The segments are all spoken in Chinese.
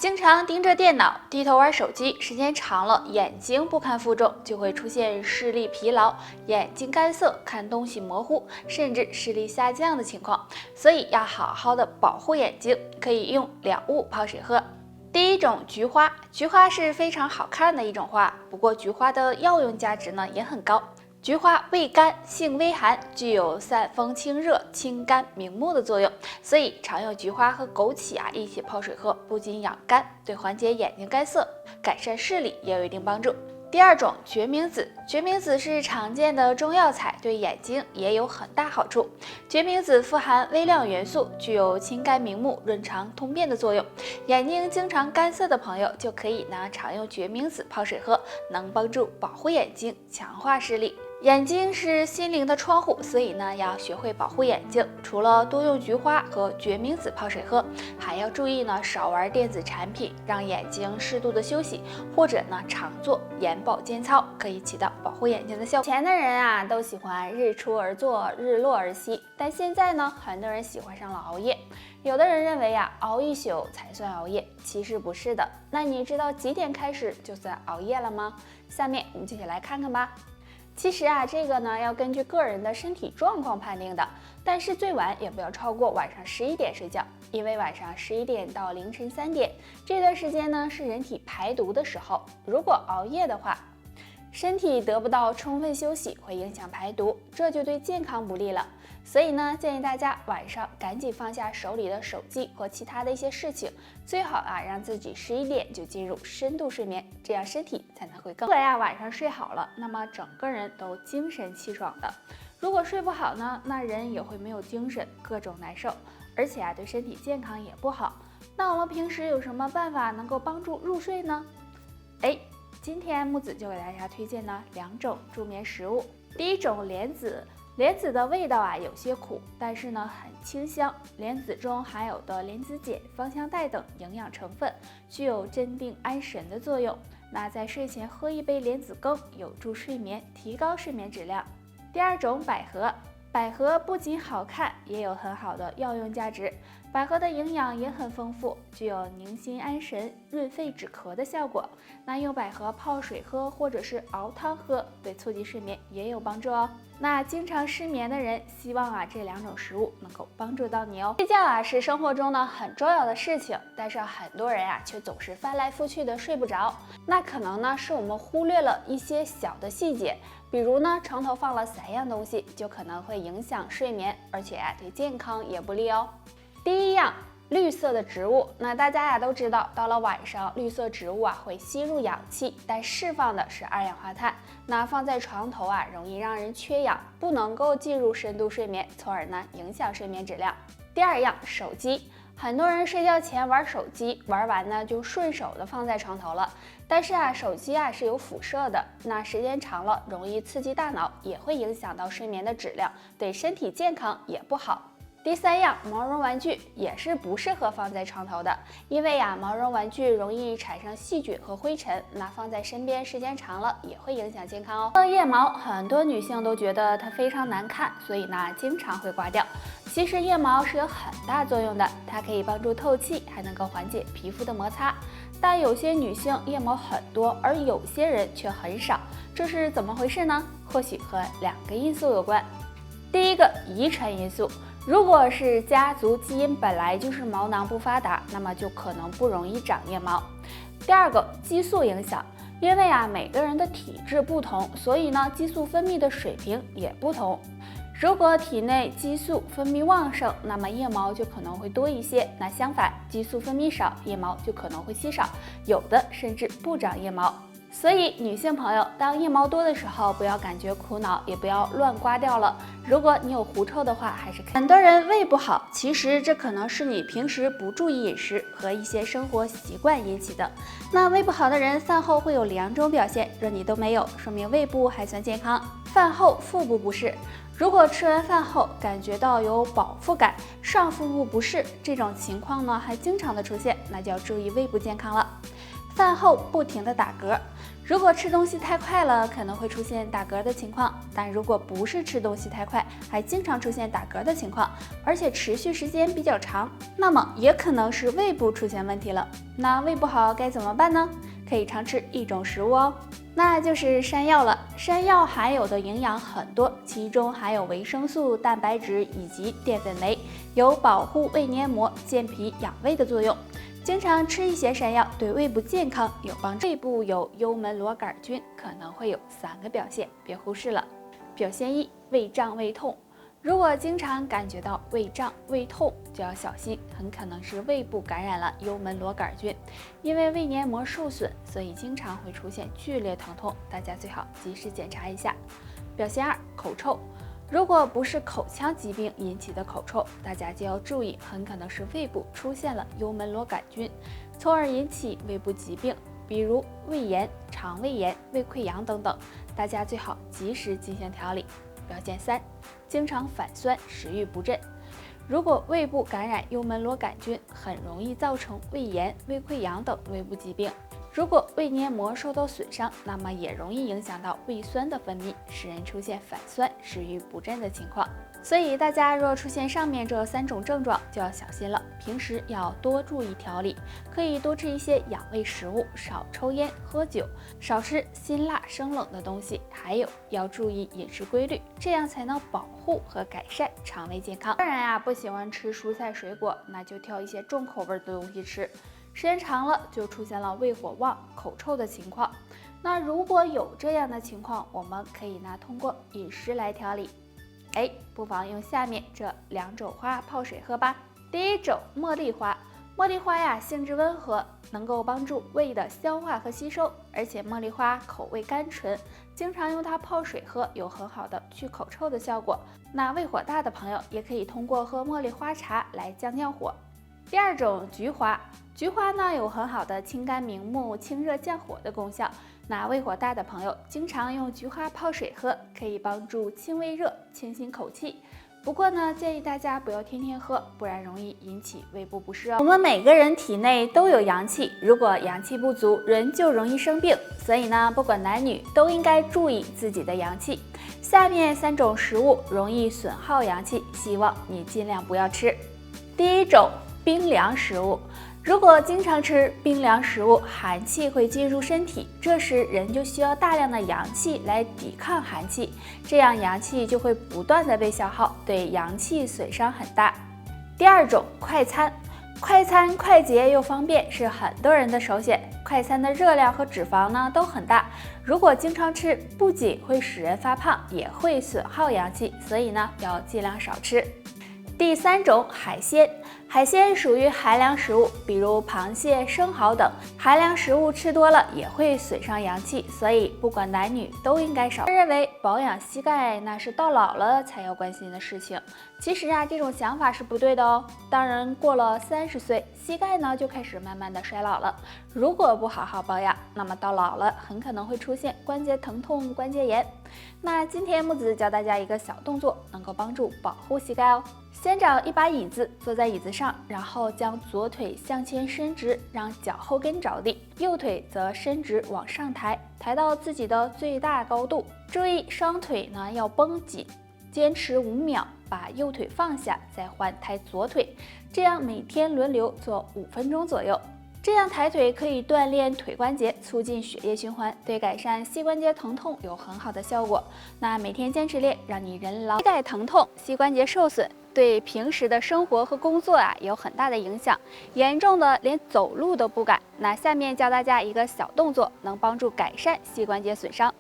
经常盯着电脑、低头玩手机，时间长了，眼睛不堪负重，就会出现视力疲劳、眼睛干涩、看东西模糊，甚至视力下降的情况。所以要好好的保护眼睛，可以用2物泡水喝。第一种，菊花。菊花是非常好看的一种花，不过菊花的药用价值呢也很高。菊花味甘，性微寒，具有散风清热、清肝明目的作用，所以常用菊花和枸杞一起泡水喝，不仅养肝，对缓解眼睛干涩、改善视力也有一定帮助。第二种，决明子。决明子是常见的中药材，对眼睛也有很大好处。决明子富含微量元素，具有清肝明目、润肠通便的作用。眼睛经常干涩的朋友就可以常用决明子泡水喝，能帮助保护眼睛，强化视力。眼睛是心灵的窗户，所以要学会保护眼睛。除了多用菊花和决明子泡水喝，还要注意少玩电子产品，让眼睛适度的休息，或者常做眼保健操，可以起到保护眼睛的效果。以前的人都喜欢日出而作，日落而息，但现在很多人喜欢上了熬夜。有的人认为熬一宿才算熬夜，其实不是的。那你知道几点开始就算熬夜了吗？下面我们就一起来看看吧。其实这个要根据个人的身体状况判定的，但是最晚也不要超过晚上11点睡觉，因为晚上11点到凌晨3点这段时间是人体排毒的时候，如果熬夜的话，身体得不到充分休息，会影响排毒，这就对健康不利了。所以建议大家晚上赶紧放下手里的手机和其他的一些事情，最好让自己11点就进入深度睡眠，这样身体才能会更。如果晚上睡好了，那么整个人都精神气爽的。如果睡不好呢，那人也会没有精神，各种难受，而且对身体健康也不好。那我们平时有什么办法能够帮助入睡呢？今天木子就给大家推荐2种助眠食物。第一种，莲子。莲子的味道有些苦，但是很清香。莲子中含有的莲子碱、芳香苷等营养成分，具有镇定安神的作用。那在睡前喝一杯莲子羹，有助睡眠，提高睡眠质量。第二种，百合。百合不仅好看，也有很好的药用价值。百合的营养也很丰富，具有宁心安神、润肺止咳的效果。那用百合泡水喝，或者是熬汤喝，对促进睡眠也有帮助哦。那经常失眠的人，希望这2种食物能够帮助到你哦。睡觉是生活中很重要的事情，但是很多人却总是翻来覆去的睡不着。那可能是我们忽略了一些小的细节，比如床头放了3样东西，就可能会影响睡眠，而且对健康也不利哦。第一样，绿色的植物。那大家都知道，到了晚上，绿色植物会吸入氧气，但释放的是二氧化碳。那放在床头容易让人缺氧，不能够进入深度睡眠，从而影响睡眠质量。第二样，手机。很多人睡觉前玩手机，玩完就顺手的放在床头了。但是手机是有辐射的，那时间长了容易刺激大脑，也会影响到睡眠的质量，对身体健康也不好。第三样，毛绒玩具也是不适合放在床头的，因为毛绒玩具容易产生细菌和灰尘，那放在身边时间长了也会影响健康哦。腋毛，很多女性都觉得它非常难看，所以经常会刮掉。其实腋毛是有很大作用的，它可以帮助透气，还能够缓解皮肤的摩擦。但有些女性腋毛很多，而有些人却很少，这是怎么回事呢？或许和2个因素有关。第一个，遗传因素。如果是家族基因本来就是毛囊不发达，那么就可能不容易长腋毛。第二个，激素影响。因为每个人的体质不同，所以激素分泌的水平也不同。如果体内激素分泌旺盛，那么腋毛就可能会多一些。那相反，激素分泌少，腋毛就可能会稀少，有的甚至不长腋毛。所以女性朋友，当腋毛多的时候，不要感觉苦恼，也不要乱刮掉了。如果你有狐臭的话，还是很多人胃不好，其实这可能是你平时不注意饮食和一些生活习惯引起的。那胃不好的人饭后会有2种表现，若你都没有，说明胃部还算健康。饭后腹部不适，如果吃完饭后感觉到有饱腹感、上腹部不适，这种情况还经常的出现，那就要注意胃部健康了。饭后不停的打嗝，如果吃东西太快了，可能会出现打嗝的情况，但如果不是吃东西太快，还经常出现打嗝的情况，而且持续时间比较长，那么也可能是胃部出现问题了。那胃不好该怎么办呢？可以常吃一种食物哦，那就是山药了。山药含有的营养很多，其中含有维生素、蛋白质以及淀粉酶，有保护胃黏膜、健脾养胃的作用。经常吃一些山药对胃部健康有帮助。胃部有幽门螺杆菌可能会有3个表现，别忽视了。表现1：胃胀、胃痛。如果经常感觉到胃胀、胃痛，就要小心，很可能是胃部感染了幽门螺杆菌。因为胃黏膜受损，所以经常会出现剧烈疼痛，大家最好及时检查一下。表现2：口臭。如果不是口腔疾病引起的口臭，大家就要注意，很可能是胃部出现了幽门螺杆菌，从而引起胃部疾病，比如胃炎、肠胃炎、胃溃疡等等，大家最好及时进行调理。表现3：经常反酸、食欲不振。如果胃部感染幽门螺杆菌，很容易造成胃炎、胃溃疡等胃部疾病。如果胃黏膜受到损伤，那么也容易影响到胃酸的分泌，使人出现反酸、食欲不振的情况。所以大家若出现上面这3种症状，就要小心了。平时要多注意调理，可以多吃一些养胃食物，少抽烟喝酒，少吃辛辣生冷的东西，还有要注意饮食规律，这样才能保护和改善肠胃健康。当然呀，不喜欢吃蔬菜水果，那就挑一些重口味的东西吃。时间长了，就出现了胃火旺、口臭的情况。那如果有这样的情况，我们可以通过饮食来调理。不妨用下面这2种花泡水喝吧。第一种茉莉花，茉莉花呀性质温和，能够帮助胃的消化和吸收，而且茉莉花口味甘醇，经常用它泡水喝，有很好的去口臭的效果。那胃火大的朋友也可以通过喝茉莉花茶来降火。第2种菊花，菊花呢有很好的清肝明目、清热降火的功效。那胃火大的朋友经常用菊花泡水喝，可以帮助清胃热、清新口气。不过呢，建议大家不要天天喝，不然容易引起胃部不适哦。我们每个人体内都有阳气，如果阳气不足，人就容易生病。所以呢，不管男女都应该注意自己的阳气。下面3种食物容易损耗阳气，希望你尽量不要吃。第1种冰凉食物。如果经常吃冰凉食物，寒气会进入身体，这时人就需要大量的阳气来抵抗寒气，这样阳气就会不断的被消耗，对阳气损伤很大。第2种快餐，快餐快捷又方便，是很多人的首选。快餐的热量和脂肪呢都很大，如果经常吃，不仅会使人发胖，也会损耗阳气，所以呢要尽量少吃。第3种海鲜，海鲜属于寒凉食物，比如螃蟹、生蚝等，寒凉食物吃多了也会损伤阳气，所以不管男女都应该少。认为保养膝盖那是到老了才要关心的事情，其实这种想法是不对的哦。当人过了30岁，膝盖呢就开始慢慢的衰老了，如果不好好保养，那么到老了很可能会出现关节疼痛、关节炎。那今天木子教大家一个小动作，能够帮助保护膝盖哦。先找一把椅子，坐在椅子上，然后将左腿向前伸直，让脚后跟着地，右腿则伸直往上抬，抬到自己的最大高度。注意双腿呢要绷紧，坚持5秒，把右腿放下，再换抬左腿，这样每天轮流做5分钟左右。这样抬腿可以锻炼腿关节，促进血液循环，对改善膝关节疼痛有很好的效果。那每天坚持练，让你人老。膝盖疼痛、膝关节受损，对平时的生活和工作也有很大的影响，严重的连走路都不敢。那下面教大家一个小动作，能帮助改善膝关节损伤。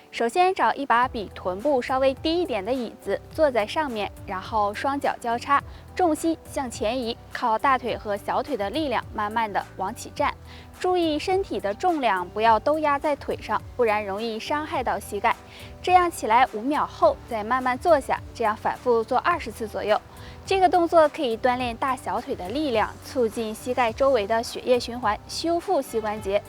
首先找一把比臀部稍微低一点的椅子，坐在上面，然后双脚交叉，重心向前移，靠大腿和小腿的力量慢慢的往起站。注意身体的重量不要都压在腿上，不然容易伤害到膝盖。这样起来5秒后再慢慢坐下，这样反复做20次左右。这个动作可以锻炼大小腿的力量，促进膝盖周围的血液循环，修复膝关节，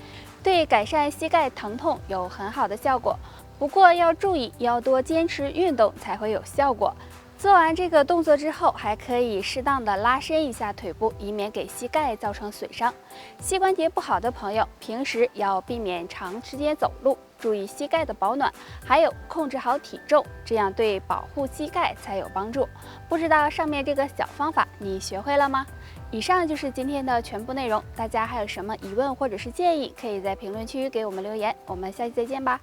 对改善膝盖疼痛有很好的效果。不过要注意，要多坚持运动才会有效果。做完这个动作之后，还可以适当的拉伸一下腿部，以免给膝盖造成损伤。膝关节不好的朋友，平时要避免长时间走路，注意膝盖的保暖，还有控制好体重，这样对保护膝盖才有帮助。不知道上面这个小方法你学会了吗？以上就是今天的全部内容，大家还有什么疑问或者是建议，可以在评论区给我们留言。我们下期再见吧。